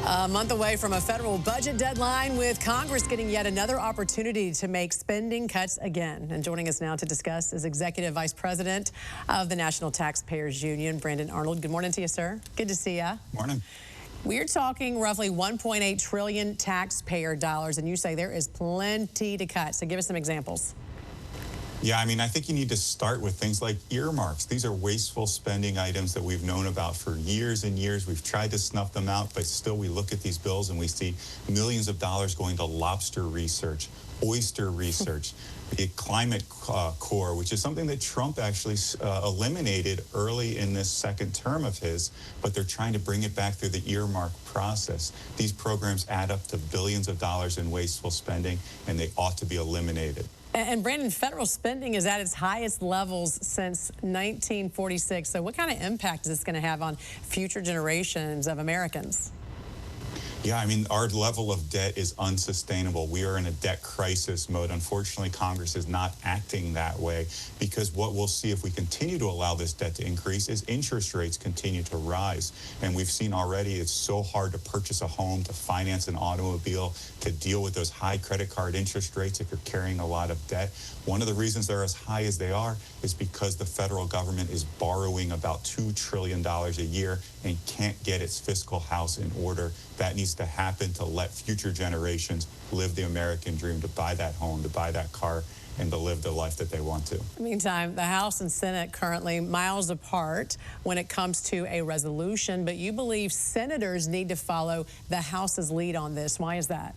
A month away from a federal budget deadline, with Congress getting yet another opportunity to make spending cuts again. And joining us now to discuss is Executive Vice President of the National Taxpayers Union, Brandon Arnold. Good morning to you, sir. Good to see you. Morning. We're talking roughly $1.8 trillion taxpayer dollars, and you say there is plenty to cut. So give us some examples. Yeah, I mean, I think you need to start with things like earmarks. These are wasteful spending items that we've known about for years and years. We've tried to snuff them out, but still we look at these bills and we see millions of dollars going to lobster research, oyster research, the climate core, which is something that Trump actually eliminated early in this second term of his, but they're trying to bring it back through the earmark process. These programs add up to billions of dollars in wasteful spending, and they ought to be eliminated. And Brandon, federal spending is at its highest levels since 1946. So what kind of impact is this going to have on future generations of Americans? Yeah, I mean, our level of debt is unsustainable. We are in a debt crisis mode. Unfortunately, Congress is not acting that way, because what we'll see if we continue to allow this debt to increase is interest rates continue to rise. And we've seen already it's so hard to purchase a home, to finance an automobile, to deal with those high credit card interest rates if you're carrying a lot of debt. One of the reasons they're as high as they are is because the federal government is borrowing about $2 trillion a year and can't get its fiscal house in order. That needs to happen to let future generations live the American dream, to buy that home, to buy that car, and to live the life that they want to. Meantime, the House and Senate currently miles apart when it comes to a resolution, but you believe senators need to follow the House's lead on this. Why is that?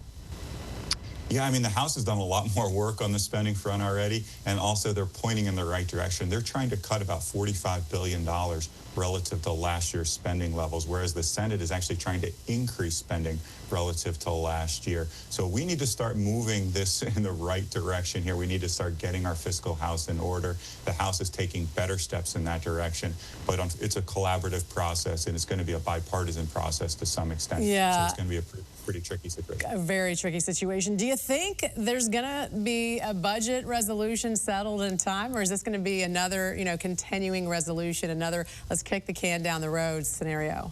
Yeah, I mean, the House has done a lot more work on the spending front already, and also they're pointing in the right direction. They're trying to cut about $45 billion relative to last year's spending levels, whereas the Senate is actually trying to increase spending relative to last year. So we need to start moving this in the right direction here. We need to start getting our fiscal house in order. The House is taking better steps in that direction, but it's a collaborative process, and it's going to be a bipartisan process to some extent. Yeah. So it's going to be a pretty tricky situation. A very tricky situation. Do you think there's going to be a budget resolution settled in time, or is this going to be another, continuing resolution, another let's kick the can down the road scenario?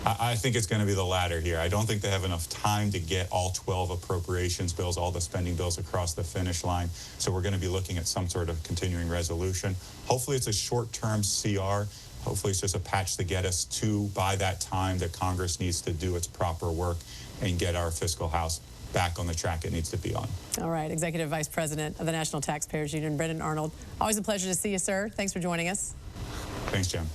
I think it's going to be the latter here. I don't think they have enough time to get all 12 appropriations bills, all the spending bills across the finish line. So we're going to be looking at some sort of continuing resolution. Hopefully it's a short-term CR. Hopefully it's just a patch to get us to, by that time, that Congress needs to do its proper work and get our fiscal house back on the track it needs to be on. All right. Executive Vice President of the National Taxpayers Union, Brandon Arnold. Always a pleasure to see you, sir. Thanks for joining us. Thanks, Jim.